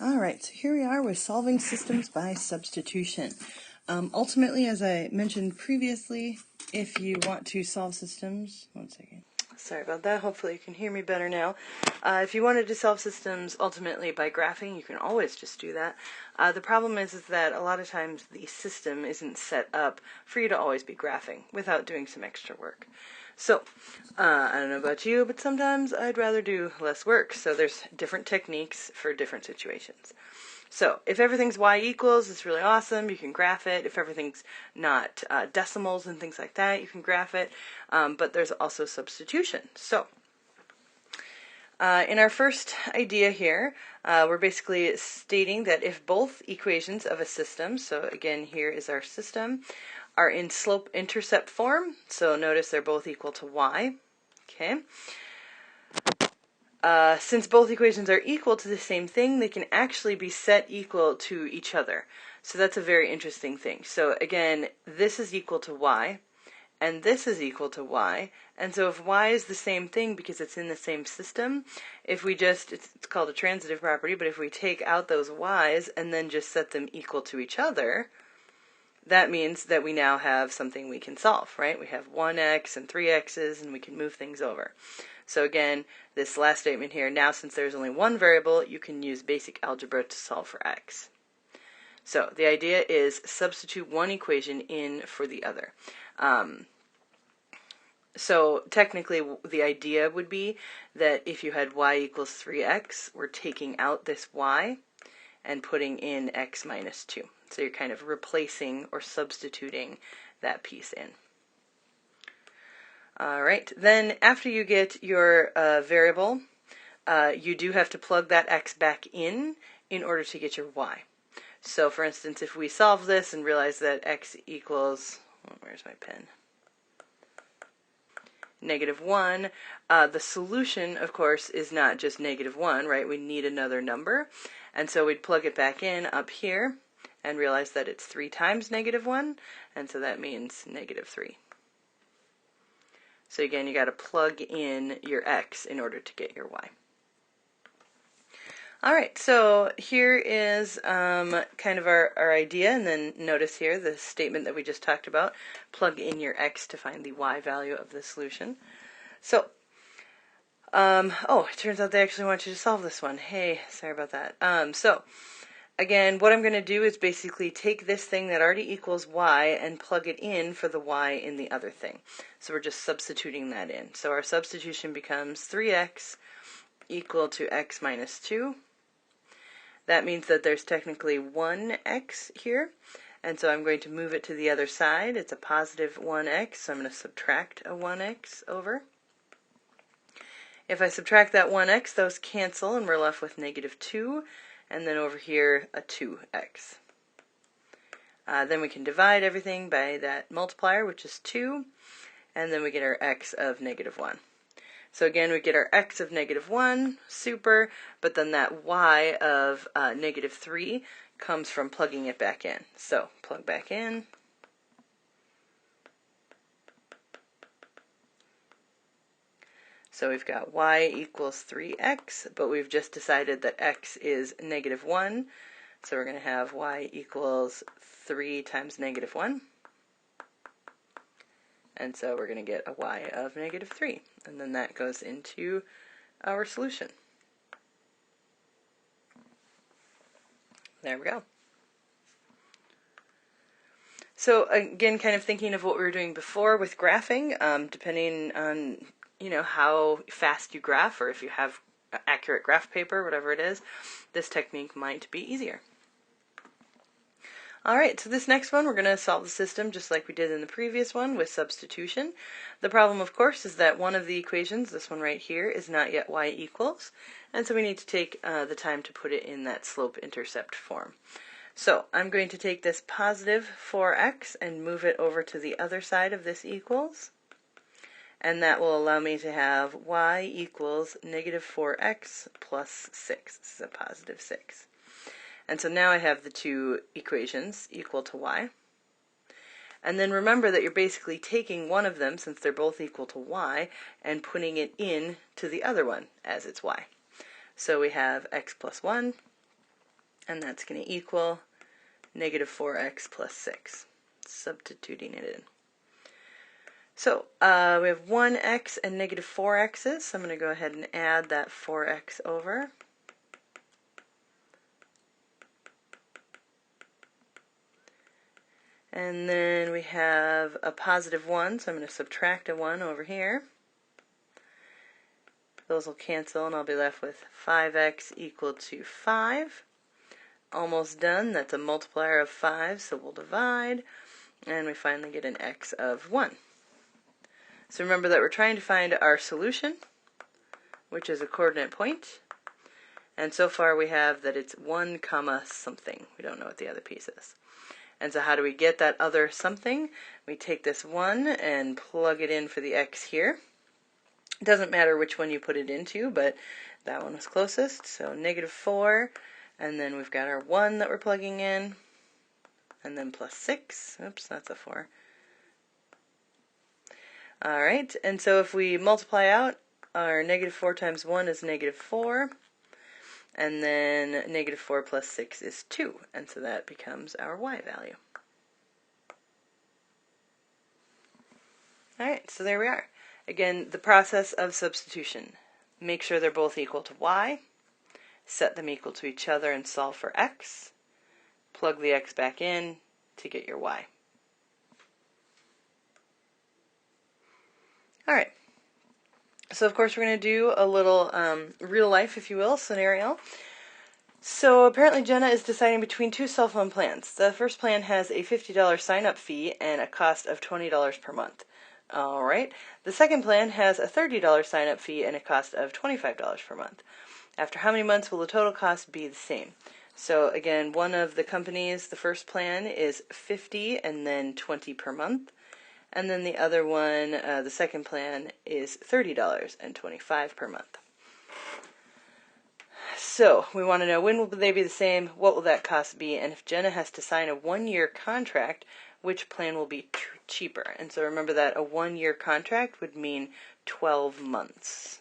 Alright, so here we are with solving systems by substitution. Ultimately, as I mentioned previously, if you want to solve systems, one second. Sorry about that, hopefully you can hear me better now. If you wanted to solve systems ultimately by graphing, you can always just do that. The problem is that a lot of times the system isn't set up for you to always be graphing without doing some extra work. So, I don't know about you, but sometimes I'd rather do less work. So there's different techniques for different situations. So if everything's y equals, it's really awesome. You can graph it. If everything's not decimals and things like that, you can graph it. But there's also substitution. So in our first idea here, we're basically stating that if both equations of a system, so again here is our system, are in slope-intercept form, so notice they're both equal to y, okay? Since both equations are equal to the same thing, they can actually be set equal to each other. So that's a very interesting thing. So again, this is equal to y, and this is equal to y, and so if y is the same thing because it's in the same system, if we just, it's called a transitive property, but if we take out those y's and then just set them equal to each other, that means that we now have something we can solve, right? We have 1x and 3x's, and we can move things over. So again, this last statement here, now since there's only one variable, you can use basic algebra to solve for x. So the idea is substitute one equation in for the other. So technically the idea would be that if you had y equals 3x, we're taking out this y and putting in x minus 2. So you're kind of replacing or substituting that piece in. Alright, then after you get your variable, you do have to plug that x back in order to get your y. So for instance, if we solve this and realize that x equals, where's my pen? -1, the solution, of course, is not just -1, right? We need another number. And so we'd plug it back in up here and realize that it's 3 times -1, and so that means -3. So again, you got to plug in your x in order to get your y. Alright, so here is kind of our idea, and then notice here the statement that we just talked about. Plug in your x to find the y value of the solution. So, oh, it turns out they actually want you to solve this one. Hey, sorry about that. So, again, what I'm going to do is basically take this thing that already equals y and plug it in for the y in the other thing. So we're just substituting that in. So our substitution becomes 3x equal to x minus 2. That means that there's technically 1x here, and so I'm going to move it to the other side. It's a positive 1x, so I'm going to subtract a 1x over. If I subtract that 1x, those cancel, and we're left with -2, and then over here a 2x. Then we can divide everything by that multiplier, which is 2, and then we get our x of -1. So again, we get our x of -1, super, but then that y of -3 comes from plugging it back in. So plug back in. So we've got y equals 3x, but we've just decided that x is -1. So we're going to have y equals 3 times -1. And so we're going to get a y of -3. And then that goes into our solution. There we go. So again, kind of thinking of what we were doing before with graphing, depending on how fast you graph, or if you have accurate graph paper, whatever it is, this technique might be easier. Alright, so this next one, we're going to solve the system just like we did in the previous one with substitution. The problem, of course, is that one of the equations, this one right here, is not yet y equals, and so we need to take the time to put it in that slope-intercept form. So I'm going to take this positive 4x and move it over to the other side of this equals, and that will allow me to have y equals -4x plus 6. This is a positive 6. And so now I have the two equations equal to y. And then remember that you're basically taking one of them, since they're both equal to y, and putting it in to the other one as its y. So we have x plus 1 and that's going to equal negative 4x plus 6, substituting it in. So we have 1x and negative 4x's, so I'm going to go ahead and add that 4x over. And then we have a positive 1, so I'm going to subtract a 1 over here. Those will cancel, and I'll be left with 5x equal to 5. Almost done. That's a multiplier of 5, so we'll divide, and we finally get an x of 1. So remember that we're trying to find our solution, which is a coordinate point. And so far we have that it's 1 comma something. We don't know what the other piece is. And so how do we get that other something? We take this 1 and plug it in for the x here. It doesn't matter which one you put it into, but that one was closest. So negative 4, and then we've got our 1 that we're plugging in, and then plus 6. Oops, that's a 4. Alright, and so if we multiply out, our negative 4 times 1 is negative 4, and then negative 4 plus 6 is 2, and so that becomes our y value. Alright, so there we are. Again, the process of substitution. Make sure they're both equal to y, set them equal to each other and solve for x, plug the x back in to get your y. Alright, so of course we're going to do a little real life, if you will, scenario. So apparently Jenna is deciding between two cell phone plans. The first plan has a $50 sign-up fee and a cost of $20 per month. Alright, the second plan has a $30 sign-up fee and a cost of $25 per month. After how many months will the total cost be the same? So again, one of the companies, the first plan is $50 and then $20 per month. And then the other one, the second plan, is $30 and $25 per month. So we want to know, when will they be the same, what will that cost be, and if Jenna has to sign a 1-year contract, which plan will be cheaper? And so remember that a 1-year contract would mean 12 months.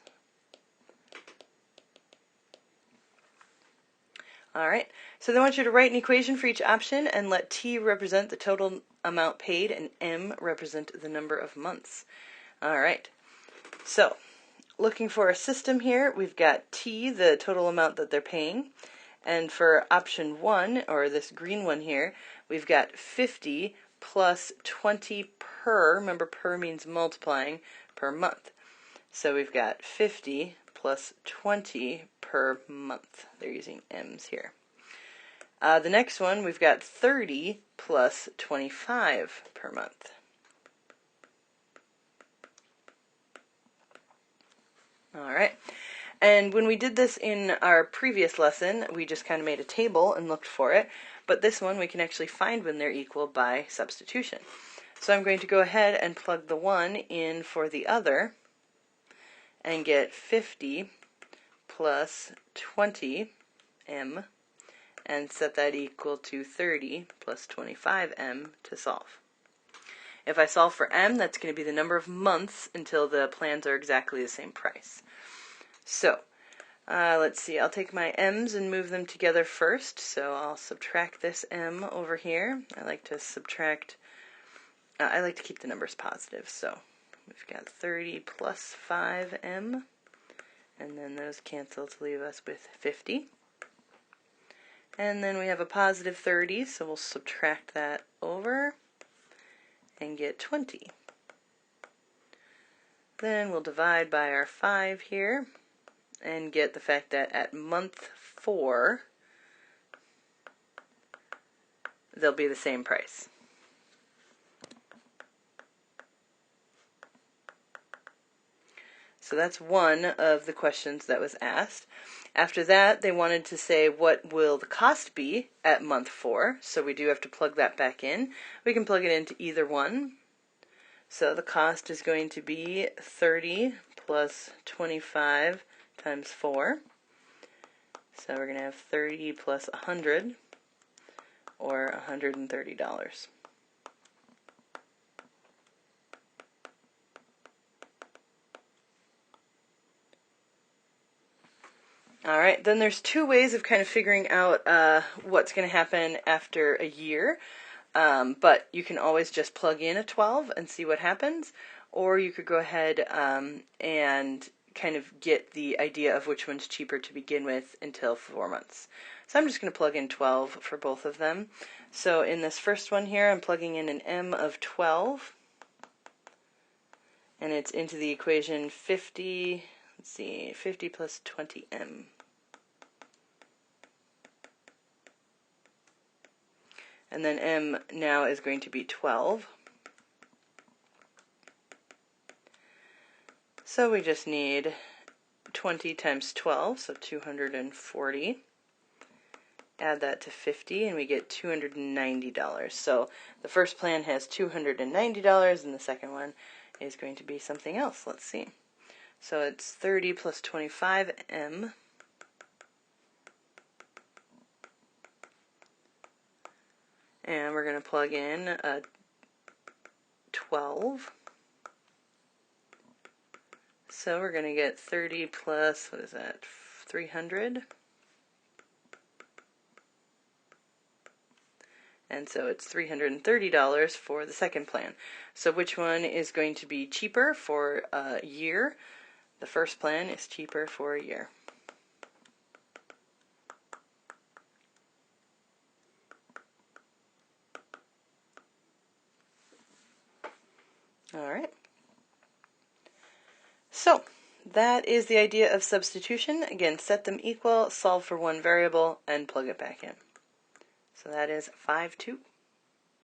Alright, so they want you to write an equation for each option and let t represent the total amount paid and m represent the number of months. Alright, so looking for a system here, we've got t, the total amount that they're paying, and for option 1, or this green one here, we've got 50 plus 20 per, remember per means multiplying, per month. So we've got 50 plus 20 per month. They're using m's here. The next one, we've got 30 plus 25 per month. Alright, and when we did this in our previous lesson, we just kind of made a table and looked for it, but this one we can actually find when they're equal by substitution. So I'm going to go ahead and plug the 1 in for the other and get 50 plus 20m and set that equal to 30 plus 25m to solve. If I solve for m, that's going to be the number of months until the plans are exactly the same price. So, let's see, I'll take my m's and move them together first. So I'll subtract this m over here. I like to keep the numbers positive. So we've got 30 plus 5m, and then those cancel to leave us with 50. And then we have a positive 30, so we'll subtract that over and get 20. Then we'll divide by our 5 here and get the fact that at month 4 they'll be the same price. So that's one of the questions that was asked. After that, they wanted to say, what will the cost be at month 4? So we do have to plug that back in. We can plug it into either one. So the cost is going to be 30 plus 25 times 4. So we're going to have 30 plus 100, or $130. All right, then there's two ways of kind of figuring out what's going to happen after a year. But you can always just plug in a 12 and see what happens, or you could go ahead and kind of get the idea of which one's cheaper to begin with until 4 months. So I'm just going to plug in 12 for both of them. So in this first one here, I'm plugging in an m of 12, and it's into the equation 50, let's see, 50 plus 20m. And then m now is going to be 12. So we just need 20 times 12, so 240. Add that to 50 and we get $290. So the first plan has $290 and the second one is going to be something else. Let's see. So it's 30 plus 25m. And we're going to plug in a 12. So we're going to get 30 plus, what is that, 300? And so it's $330 for the second plan. So which one is going to be cheaper for a year? The first plan is cheaper for a year. All right. So that is the idea of substitution. Again, set them equal, solve for one variable, and plug it back in. So that is 5-2.